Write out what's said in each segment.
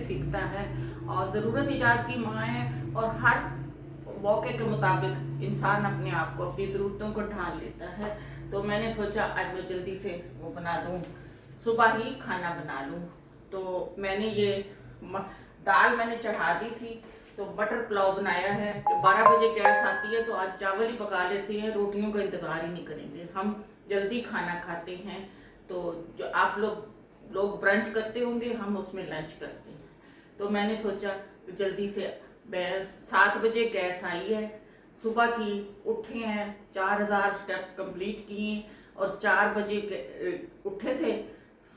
सीखता है और ज़रूरत ईजाद की माँ है। और हर मौके के मुताबिक इंसान अपने आप को, अपनी ज़रूरतों को ढाल लेता है। तो मैंने सोचा आज मैं जल्दी से वो बना दूँ, सुबह ही खाना बना लूँ। तो मैंने ये दाल मैंने चढ़ा दी थी, तो मटर पुलाव बनाया है। 12 बजे गैस आती है तो आज चावल ही पका लेते हैं, रोटियों का इंतज़ार ही नहीं करेंगे, हम जल्दी खाना खाते हैं। तो जो आप लोग ब्रंच करते होंगे, हम उसमें लंच करते हैं। तो मैंने सोचा जल्दी से 7 बजे गैस आई है, सुबह की उठे हैं, 4000 स्टेप कंप्लीट किए और 4 बजे उठे थे।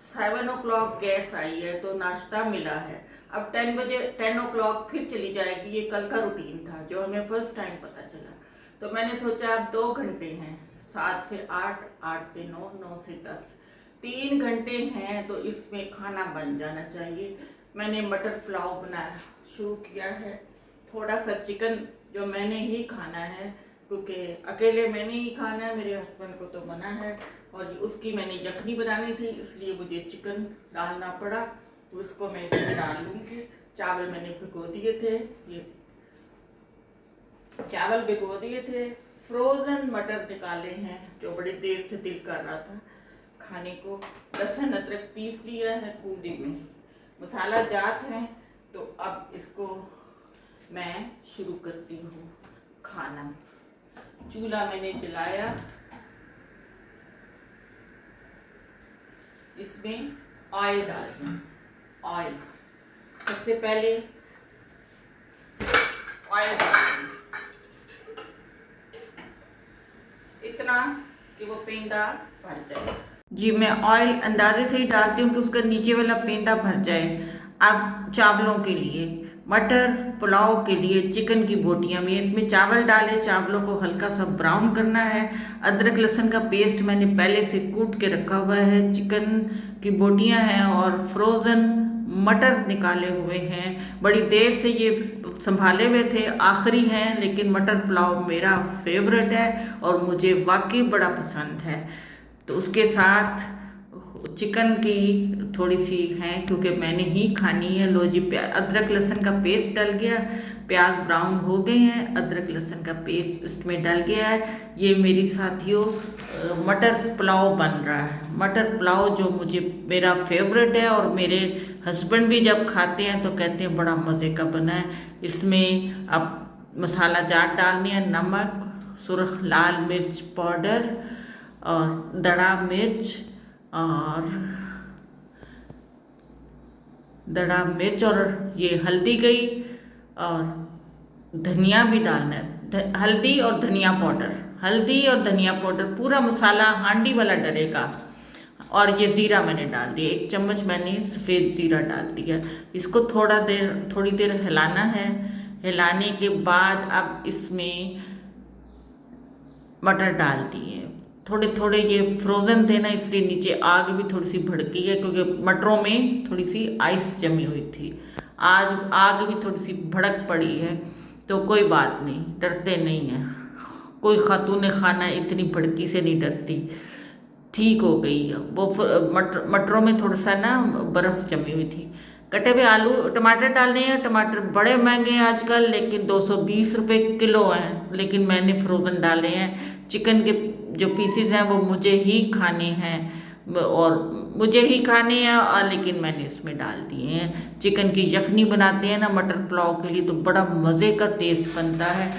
7 o'clock गैस आई है तो नाश्ता मिला है। अब 10 o'clock फिर चली जाएगी। ये कल का रूटीन था जो हमें फर्स्ट टाइम पता चला। तो मैंने सोचा अब 2 घंटे हैं, 7 से 8, 8 से 9, 9 से 10, 3 घंटे हैं तो इसमें खाना बन जाना चाहिए। मैंने मटर पुलाव बनाया शुरू किया है। थोड़ा सा चिकन जो मैंने ही खाना है, क्योंकि अकेले मैंने ही खाना है, मेरे हस्बैंड को तो मना है। और उसकी मैंने यखनी बनानी थी, इसलिए मुझे चिकन डालना पड़ा, तो उसको मैं इसमें डाल लूँगी। चावल मैंने भिगो दिए थे, ये चावल भिगो दिए थे। फ्रोज़न मटर निकाले हैं जो बड़ी देर से दिल कर रहा था खाने को। लहसुन अदरक पीस लिया है कूटी में, मसाला जात है। तो अब इसको मैं शुरू करती हूँ खाना। चूल्हा मैंने जलाया, इसमें ऑयल डाल दें। ऑयल सबसे पहले ऑयल डाल दें इतना कि वो पेंदा भर जाए। जी, मैं ऑयल अंदाजे से ही डालती हूँ कि उसका नीचे वाला पेंदा भर जाए। अब चावलों के लिए, मटर पुलाव के लिए चिकन की बोटियाँ में इसमें चावल डाले, चावलों को हल्का सा ब्राउन करना है। अदरक लहसुन का पेस्ट मैंने पहले से कूट के रखा हुआ है। चिकन की बोटियाँ हैं और फ्रोज़न मटर निकाले हुए हैं। बड़ी देर से ये संभाले हुए थे, आखिरी हैं, लेकिन मटर पुलाव मेरा फेवरेट है और मुझे वाकई बड़ा पसंद है। तो उसके साथ चिकन की थोड़ी सी है क्योंकि मैंने ही खानी है। लो जी, अदरक लहसुन का पेस्ट डल गया, प्याज ब्राउन हो गए हैं, अदरक लहसुन का पेस्ट इसमें डल गया है। ये मेरी साथियों मटर पुलाव बन रहा है। मटर पुलाव जो मुझे मेरा फेवरेट है और मेरे हस्बैंड भी जब खाते हैं तो कहते हैं बड़ा मज़े का बना है। इसमें अब मसाला जात डालनी है, नमक, सुर्ख लाल मिर्च पाउडर और दड़ा मिर्च और ये हल्दी गई और धनिया भी डालना है। हल्दी और धनिया पाउडर, पूरा मसाला हांडी वाला डलेगा। और ये ज़ीरा मैंने डाल दिया, 1 चम्मच मैंने सफ़ेद ज़ीरा डाल दिया। इसको थोड़ी देर हिलाना है। हिलाने के बाद अब इसमें मटर डाल दिए। थोड़े थोड़े ये फ्रोज़न थे ना, इसलिए नीचे आग भी थोड़ी सी भड़की है क्योंकि मटरों में थोड़ी सी आइस जमी हुई थी। आज आग भी थोड़ी सी भड़क पड़ी है, तो कोई बात नहीं, डरते नहीं हैं। कोई खातून खाना इतनी भड़की से नहीं डरती। ठीक हो गई है वो। मटरों में थोड़ा सा ना बर्फ़ जमी हुई थी। कटे हुए आलू टमाटर डालने हैं। टमाटर बड़े महंगे हैं आजकल, लेकिन 220 रुपये किलो हैं, लेकिन मैंने फ्रोज़न डाले हैं। चिकन के जो पीसीज हैं वो मुझे ही खाने हैं लेकिन मैंने इसमें डाल दिए हैं। चिकन की यखनी बनाते हैं ना मटर पुलाव के लिए, तो बड़ा मज़े का टेस्ट बनता है।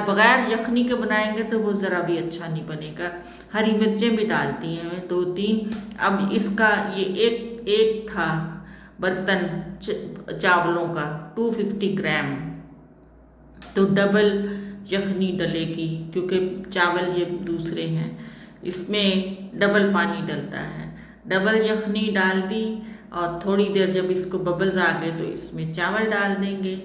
बगैर यखनी के बनाएंगे तो वो ज़रा भी अच्छा नहीं बनेगा। हरी मिर्चें भी डालती हैं 2-3। अब इसका ये एक था बर्तन चावलों का 250 ग्राम, तो डबल यखनी डलेगी क्योंकि चावल ये दूसरे हैं, इसमें डबल पानी डलता है। डबल यखनी डाल दी और थोड़ी देर जब इसको बबल्स आ गए तो इसमें चावल डाल देंगे।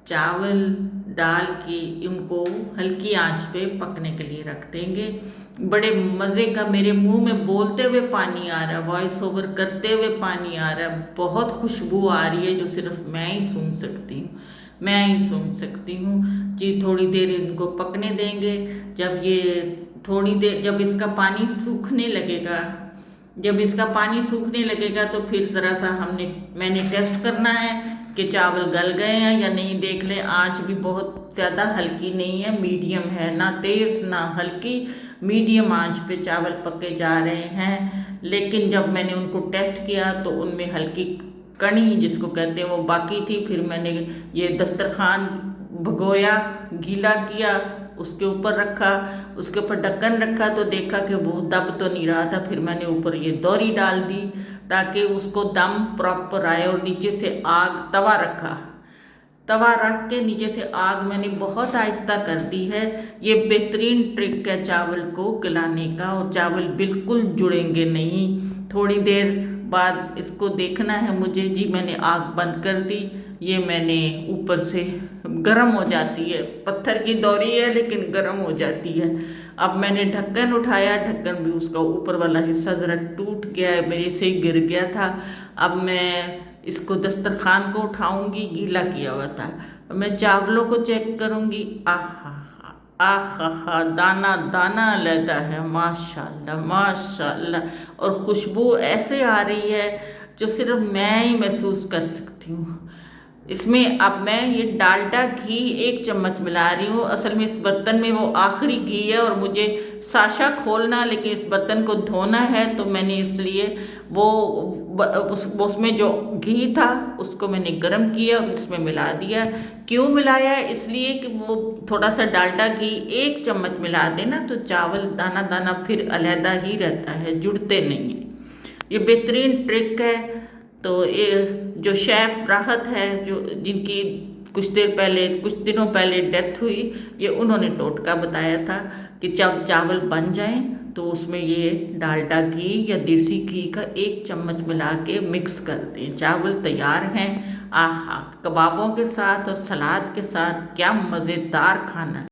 चावल डाल के इनको हल्की आंच पे पकने के लिए रख देंगे। बड़े मज़े का, मेरे मुंह में बोलते हुए पानी आ रहा है, वॉइस ओवर करते हुए पानी आ रहा है। बहुत खुशबू आ रही है जो सिर्फ मैं ही सुन सकती हूँ जी। थोड़ी देर इनको पकने देंगे। जब इसका पानी सूखने लगेगा तो फिर ज़रा सा मैंने टेस्ट करना है कि चावल गल गए हैं या नहीं देख लें। आंच भी बहुत ज़्यादा हल्की नहीं है, मीडियम है, ना तेज़ ना हल्की, मीडियम आंच पे चावल पके जा रहे हैं। लेकिन जब मैंने उनको टेस्ट किया तो उनमें हल्की कणी जिसको कहते हैं वो बाकी थी। फिर मैंने ये दस्तरखान भगोया, गीला किया, उसके ऊपर रखा, उसके ऊपर ढक्कन रखा तो देखा कि वो दब तो नहीं रहा था। फिर मैंने ऊपर ये दौरी डाल दी ताकि उसको दम प्रॉपर आए, और नीचे से आग तवा रखा, तवा रख के नीचे से आग मैंने बहुत आहिस्ता कर दी है। ये बेहतरीन ट्रिक है चावल को गलाने का, और चावल बिल्कुल जुड़ेंगे नहीं। थोड़ी देर बाद इसको देखना है मुझे जी, मैंने आग बंद कर दी। ये मैंने ऊपर से गर्म हो जाती है, पत्थर की दौरी है लेकिन गर्म हो जाती है। अब मैंने ढक्कन उठाया, ढक्कन भी उसका ऊपर वाला हिस्सा ज़रा टूट गया है, मेरे से ही गिर गया था। अब मैं इसको दस्तरखान को उठाऊंगी, गीला किया हुआ था। मैं चावलों को चेक करूंगी, आहा आहा, दाना दाना अलहदा है, माशाल्लाह माशाल्लाह। और खुशबू ऐसे आ रही है जो सिर्फ मैं ही महसूस कर सकती हूँ। इसमें अब मैं ये डालडा घी 1 चम्मच मिला रही हूँ। असल में इस बर्तन में वो आखिरी घी है और मुझे साशा खोलना, लेकिन इस बर्तन को धोना है, तो मैंने इसलिए वो उसमें जो घी था उसको मैंने गरम किया और इसमें मिला दिया। क्यों मिलाया? इसलिए कि वो थोड़ा सा डालडा घी 1 चम्मच मिला देना तो चावल दाना दाना फिर अलहदा ही रहता है, जुड़ते नहीं हैं। ये बेहतरीन ट्रिक है। तो ये जो शेफ़ राहत है, जो जिनकी कुछ दिनों पहले डेथ हुई, ये उन्होंने टोटका बताया था कि जब चावल बन जाएं तो उसमें ये डालडा घी या देसी घी का 1 चम्मच मिला के मिक्स कर दें। चावल तैयार हैं। आहा, कबाबों के साथ और सलाद के साथ क्या मज़ेदार खाना।